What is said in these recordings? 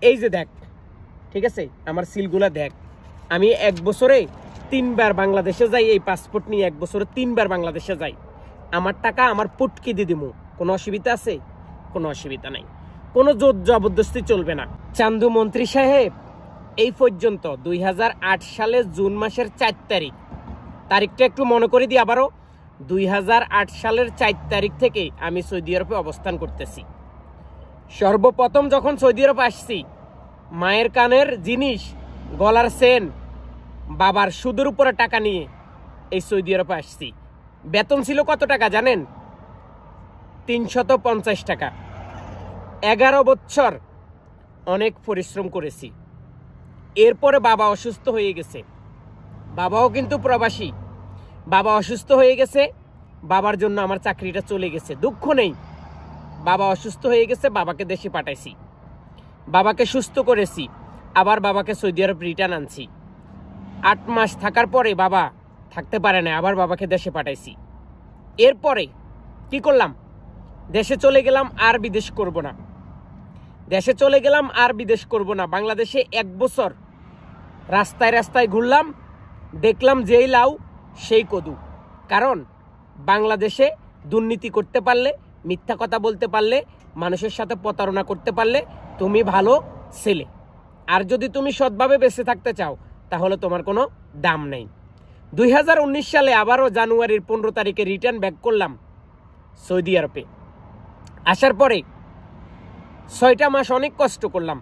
এই যে দেখ, ঠিক আছে, আমার সিলগুলা দেখ। আমি 1 বছরে 3 বার বাংলাদেশে যাই, এই পাসপোর্ট নিয়ে 1 বছরে 3 বার বাংলাদেশে যাই। আমার টাকা আমার পুটকি দিয়ে দিমু, কোনো অসুবিধা আছে? কোনো অসুবিধা নাই, কোনো জোর জবরদস্তি চলবে না। চান্দু মন্ত্রী সাহেব, এই পর্যন্ত 2008 সালের জুন মাসের 4 তারিখ, তারিখটা একটু মনে করে দিই আবারও, 2008 সালের 4 তারিখ থেকে আমি সৌদি আরবে অবস্থান করতেছি। সর্বপ্রথম যখন সৌদি আরব আসছি, মায়ের কানের জিনিস, গলার চেন, বাবার সুদের উপরে টাকা নিয়ে এই সৌদি আরবে আসছি। বেতন ছিল কত টাকা জানেন? 350 টাকা। 11 বছর অনেক পরিশ্রম করেছি। এরপরে বাবা অসুস্থ হয়ে গেছে, বাবাও কিন্তু প্রবাসী। বাবা অসুস্থ হয়ে গেছে, বাবার জন্য আমার চাকরিটা চলে গেছে। দুঃখ নেই, বাবা অসুস্থ হয়ে গেছে, বাবাকে দেশে পাঠাইছি, বাবাকে সুস্থ করেছি, আবার বাবাকে সৌদি আরব রিটার্ন আনছি। 8 মাস থাকার পরে বাবা থাকতে পারে না, আবার বাবাকে দেশে পাঠাইছি। এরপরে কি করলাম? দেশে চলে গেলাম, আর বিদেশ করব না। দেশে চলে গেলাম, আর বিদেশ করব না। বাংলাদেশে 1 বছর রাস্তায় রাস্তায় ঘুরলাম, দেখলাম যেই লাউ সেই কদু। কারণ বাংলাদেশে দুর্নীতি করতে পারলে, মিথ্যা কথা বলতে পারলে, মানুষের সাথে প্রতারণা করতে পারলে তুমি ভালো ছেলে। আর যদি তুমি সৎভাবে বেঁচে থাকতে চাও তাহলে তোমার কোনো দাম নেই। 2019 সালে আবারও জানুয়ারির 15 তারিখে রিটার্ন ব্যাক করলাম সৌদি আরবে। আসার পরে 6টা মাস অনেক কষ্ট করলাম।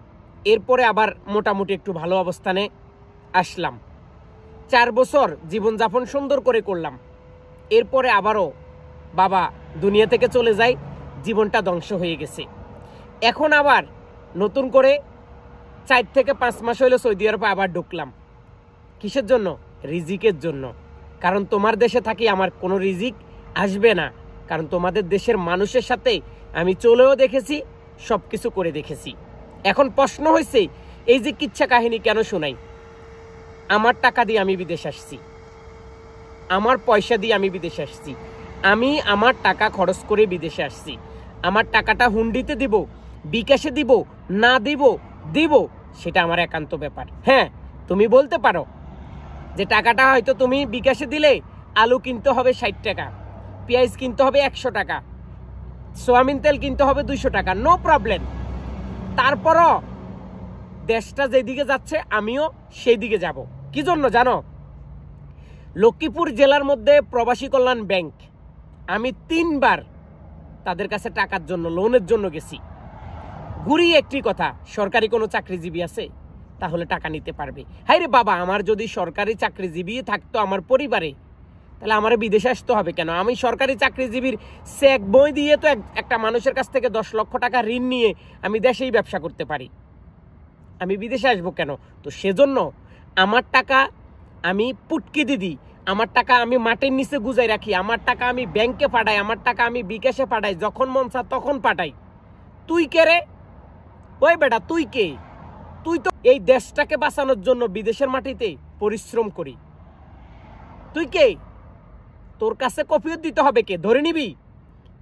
এরপরে আবার মোটামুটি একটু ভালো অবস্থানে আসলাম। 4 বছর জীবনযাপন সুন্দর করে করলাম। এরপরে আবারও বাবা দুনিয়া থেকে চলে যায়, জীবনটা ধ্বংস হয়ে গেছে। এখন আবার নতুন করে 4 থেকে 5 মাস হইলো সৌদি আরবে আবার ঢুকলাম। কিসের জন্য? রিজিকের জন্য। কারণ তোমার দেশে থাকি আমার কোনো রিজিক আসবে না, কারণ তোমাদের দেশের মানুষের সাথে আমি চলেও দেখেছি, সব কিছু করে দেখেছি। এখন প্রশ্ন হয়েছে, এই যে কিচ্ছা কাহিনী কেন শোনাই? আমার টাকা দিয়ে আমি বিদেশ আসছি, আমার পয়সা দিয়ে আমি বিদেশে আসছি, আমি আমার টাকা খরচ করে বিদেশে আসছি। আমার টাকাটা হুন্ডিতে দিব, বিকাশে দিব, না দিব সেটা আমার একান্ত ব্যাপার। হ্যাঁ, তুমি বলতে পারো যে টাকাটা হয়তো তুমি বিকাশে দিলে আলু কিনতে হবে 60 টাকা, পেঁয়াজ কিনতে হবে 100 টাকা, সোয়াবিন তেল কিনতে হবে 200 টাকা, নো প্রবলেম। তারপরও দেশটা যেদিকে যাচ্ছে আমিও সেই দিকে যাব। কি জন্য জানো? লক্ষ্মীপুর জেলার মধ্যে প্রবাসী কল্যাণ ব্যাংক, আমি 3 বার তাদের কাছে টাকার জন্য, লোনের জন্য গেছি। ঘুরিয়ে একটি কথা, সরকারি কোনো চাকরিজীবী আছে তাহলে টাকা নিতে পারবে। হাই রে বাবা, আমার যদি সরকারি চাকরিজীবী থাকতো আমার পরিবারে, তাহলে আমার বিদেশে আসতে হবে কেন? আমি সরকারি চাকরিজীবীর চেক বই দিয়ে তো একটা মানুষের কাছ থেকে 10 লক্ষ টাকা ঋণ নিয়ে আমি দেশেই ব্যবসা করতে পারি। আমি বিদেশে আসবো কেন? তো সেজন্য আমার টাকা আমি পুটকি দিদি, আমার টাকা আমি মাটির নিচে গুজাই রাখি, আমার টাকা আমি ব্যাংকে পাঠাই, আমার টাকা আমি বিকাশে পাঠাই, যখন মন চায় তখন পাঠাই। তুই কে রে? ওই বেটা, তুই কে? তুই তো এই দেশটাকে বাঁচানোর জন্য বিদেশের মাটিতে পরিশ্রম করি। তুই কে? তোর কাছে কফিয়ত দিতে হবে কে? ধরে নিবি,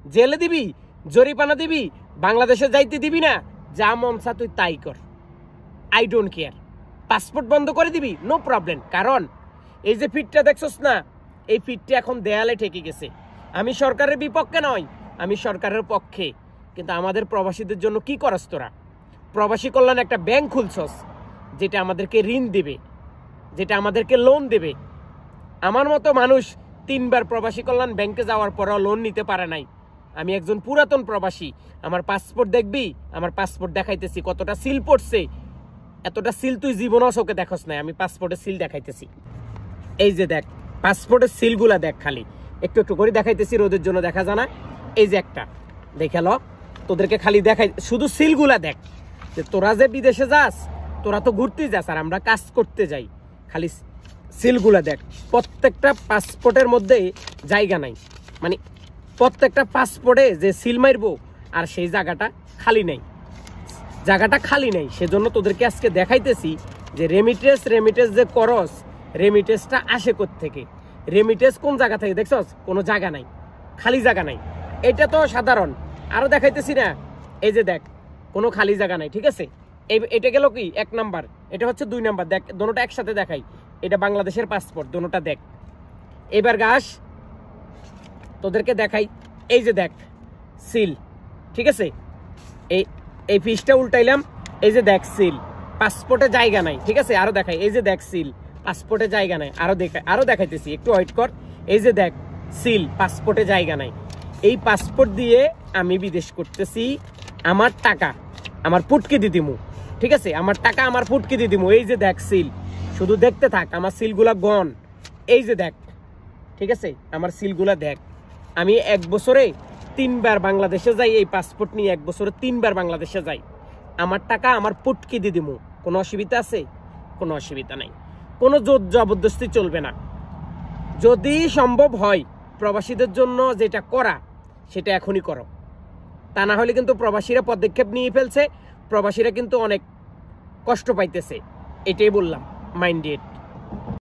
জেলে দিবি, জরিমানা দিবি, বাংলাদেশে যাইতে দিবি না, যা মন চায় তুই তাই কর, আই ডোন্ট কেয়ার। পাসপোর্ট বন্ধ করে দিবি, নো প্রবলেম। কারণ এই যে ফিটটা দেখছস না, এই ফিটটা এখন দেয়ালে ঠেকে গেছে। আমি সরকারের বিপক্ষে নয়, আমি সরকারের পক্ষে। কিন্তু আমাদের প্রবাসীদের জন্য কি করস তোরা? প্রবাসী কল্যাণ একটা ব্যাংক খুলছস, যেটা আমাদেরকে ঋণ দেবে, যেটা আমাদেরকে লোন দেবে। আমার মতো মানুষ 3 বার প্রবাসী কল্যাণ ব্যাংকে যাওয়ার পরও লোন নিতে পারে নাই। আমি একজন পুরাতন প্রবাসী। আমার পাসপোর্ট দেখবি, আমার পাসপোর্ট দেখাইতেছি কতটা সিল পড়ছে। এতটা সিল তুই জীবনও চোখে দেখস নাই, আমি পাসপোর্টের সিল দেখাইতেছি। এই যে দেখ, পাসপোর্টের সিলগুলা দেখ, খালি একটু একটু করে দেখাইতেছি, রোদের জন্য দেখা যায় না। এই যে একটা দেখে ল, তোদেরকে খালি দেখাই, শুধু সিলগুলা দেখ। যে তোরা যে বিদেশে যাস, তোরা তো ঘুরতে যাস আর আমরা কাজ করতে যাই। খালি সিলগুলা দেখ, প্রত্যেকটা পাসপোর্টের মধ্যে জায়গা নাই, মানে প্রত্যেকটা পাসপোর্টে যে সিল মারবো আর সেই জায়গাটা খালি নেই, জায়গাটা খালি নেই। সেজন্য তোদেরকে আজকে দেখাইতেছি যে রেমিটেন্স যে করস, রেমিটেন্সটা আসে কোত্থেকে, রেমিটেন্স কোন জায়গা থেকে দেখছস? কোনো জায়গা নাই, খালি জায়গা নাই। এটা তো সাধারণ, আরো দেখাইতেছি না। এই যে দেখ, কোনো খালি জায়গা নাই, ঠিক আছে? এটা গেল কি 1 নাম্বার, এটা হচ্ছে 2 নাম্বার। দেখ দুটোটা একসাথে দেখাই, এটা বাংলাদেশের পাসপোর্ট, দুটোটা দেখ। এবার গাছ তোদেরকে দেখাই, এই যে দেখ সিল, ঠিক আছে? এই পিসটা উল্টাইলাম, এই যে দেখ সিল, পাসপোর্টে জায়গা নাই, ঠিক আছে? আরো দেখাই, এই যে দেখ সিল, পাসপোর্টে জায়গা নাই, আরো দেখাইতেছি, একটু ওয়েট কর। এই যে দেখ সিল, পাসপোর্টে জায়গা নাই। এই পাসপোর্ট দিয়ে আমি বিদেশ করতেছি, আমার টাকা আমার পুটকি দিয়ে দিমু, ঠিক আছে? আমার টাকা আমার পুটকি দিয়ে দিমু। এই যে দেখ সিল, শুধু দেখতে থাক, আমার সিলগুলা গন, এই যে দেখ, ঠিক আছে? আমার সিলগুলা দেখ। আমি 1 বছরে 3 বার বাংলাদেশে যাই, এই পাসপোর্ট নিয়ে 1 বছরে 3 বার বাংলাদেশে যাই। আমার টাকা আমার পুটকি দিয়ে দিমু, কোনো অসুবিধা আছে? কোনো অসুবিধা নাই, কোনো জোর জবরদস্তি চলবে না। যদি সম্ভব হয় প্রবাসীদের জন্য যেটা করা সেটা এখনই করো, তা না হলে কিন্তু প্রবাসীরা পদক্ষেপ নিয়ে ফেলছে, প্রবাসীরা কিন্তু অনেক কষ্ট পাইতেছে। এটাই বললাম, মাইন্ডেড।